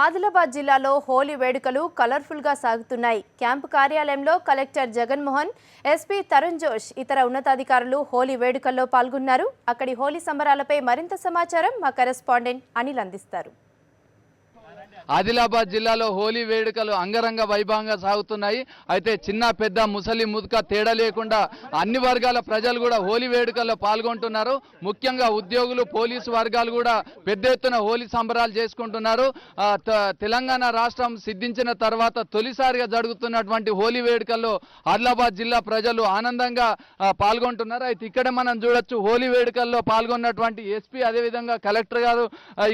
ఆదిలాబాద్ జిల్లాలో హోలీ వేడుకలు కలర్ఫుల్ గా సాగుతున్నాయి. క్యాంపు కార్యాలయంలో కలెక్టర్ జగన్మోహన్, ఎస్పీ తరుణ్ జోష్ ఇతర ఉన్నతాధికారులు హోలీ వేడుకల్లో పాల్గొన్నారు. అక్కడి హోలీ సంబరాలపై మరింత సమాచారం మా కరెస్పాండెంట్ అనిల్ అందిస్తారు. ఆదిలాబాద్ జిల్లాలో హోలీ వేడుకలు అంగరంగ వైభవంగా సాగుతున్నాయి. అయితే చిన్న పెద్ద ముసలి ముదుక తేడా లేకుండా అన్ని వర్గాల ప్రజలు కూడా హోలీ వేడుకల్లో పాల్గొంటున్నారు. ముఖ్యంగా ఉద్యోగులు, పోలీసు వర్గాలు కూడా పెద్ద ఎత్తున హోలీ సంబరాలు చేసుకుంటున్నారు. తెలంగాణ రాష్ట్రం సిద్ధించిన తర్వాత తొలిసారిగా జరుగుతున్నటువంటి హోలీ వేడుకల్లో ఆదిలాబాద్ జిల్లా ప్రజలు ఆనందంగా పాల్గొంటున్నారు. అయితే ఇక్కడ మనం చూడొచ్చు, హోలీ వేడుకల్లో పాల్గొన్నటువంటి ఎస్పీ, అదేవిధంగా కలెక్టర్ గారు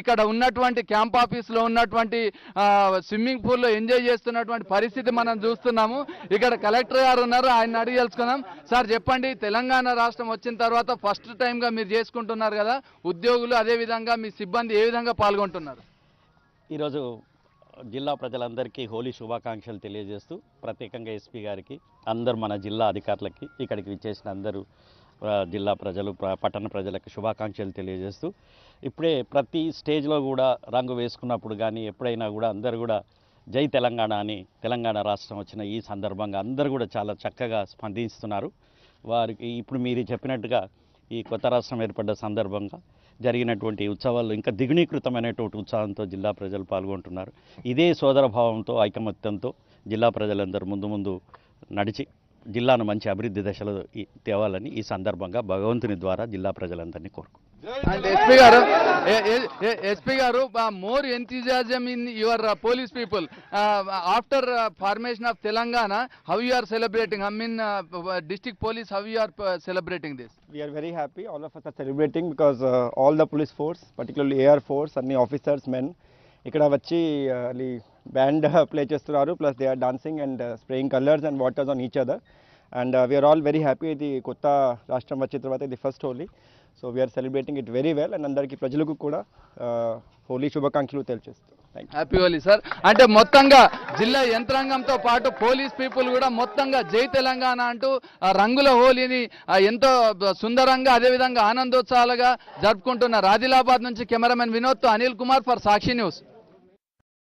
ఇక్కడ ఉన్నటువంటి క్యాంప్ ఆఫీస్ లో ఉన్నటువంటి స్విమ్మింగ్ పూల్ లో ఎంజాయ్ చేస్తున్నటువంటి పరిస్థితి మనం చూస్తున్నాము. ఇక్కడ కలెక్టర్ గారు ఉన్నారు, ఆయన అడిగి తెలుసుకుందాం. సార్ చెప్పండి, తెలంగాణ రాష్ట్రం వచ్చిన తర్వాత ఫస్ట్ టైం గా మీరు చేసుకుంటున్నారు కదా, ఉద్యోగులు అదే విధంగా మీ సిబ్బంది ఏ విధంగా పాల్గొంటున్నారు? ఈరోజు జిల్లా ప్రజలందరికీ హోలీ శుభాకాంక్షలు తెలియజేస్తూ, ప్రత్యేకంగా ఎస్పీ గారికి, అందరు మన జిల్లా అధికారులకి, ఇక్కడికి విచ్చేసిన అందరూ జిల్లా ప్రజలు, పట్టణ ప్రజలకు శుభాకాంక్షలు తెలియజేస్తూ, ఇప్పుడే ప్రతి స్టేజ్లో కూడా రంగు వేసుకున్నప్పుడు కానీ ఎప్పుడైనా కూడా అందరూ కూడా జై తెలంగాణ అని, తెలంగాణ రాష్ట్రం వచ్చిన ఈ సందర్భంగా అందరూ కూడా చాలా చక్కగా స్పందిస్తున్నారు. వారికి ఇప్పుడు మీరు చెప్పినట్టుగా ఈ కొత్త రాష్ట్రం ఏర్పడ్డ సందర్భంగా జరిగినటువంటి ఉత్సవాల్లో ఇంకా దిగునీకృతమైనటువంటి ఉత్సాహంతో జిల్లా ప్రజలు పాల్గొంటున్నారు. ఇదే సోదరభావంతో, ఐకమత్యంతో జిల్లా ప్రజలందరూ ముందు నడిచి జిల్లాను మంచి అభివృద్ధి దశలో తేవాలని ఈ సందర్భంగా భగవంతుని ద్వారా జిల్లా ప్రజలందరినీ కోరుకుంటున్నాను. ఎస్పీ గారు, more enthusiasm in your police people after formation of Telangana, how you are celebrating? I mean, district police, how you are celebrating this? We are very happy. All of us are celebrating because all the police force, particularly AR force, and officers, men, ఇక్కడ వచ్చి band play చేస్తున్నారు. Plus they are dancing and spraying colours and waters on each other. And we are all very happy. ఇది కొత్త రాష్ట్రం వచ్చిన తర్వాత ఇది first Holi. So we are celebrating it very well. And అందరికీ ప్రజలకు కూడా హోలీ శుభాకాంక్షలు తెలియజేస్తాం. Happy Holi sir. అంటే మొత్తంగా జిల్లా యంత్రాంగంతో పాటు పోలీస్ పీపుల్ కూడా మొత్తంగా జై తెలంగాణ అంటూ రంగుల హోలీని ఎంతో సుందరంగా, అదేవిధంగా ఆనందోత్సాహాలుగా జరుపుకుంటున్నారు. ఆదిలాబాద్ నుంచి కెమెరామెన్ వినోద్తో అనిల్ కుమార్ ఫర్ సాక్షి న్యూస్.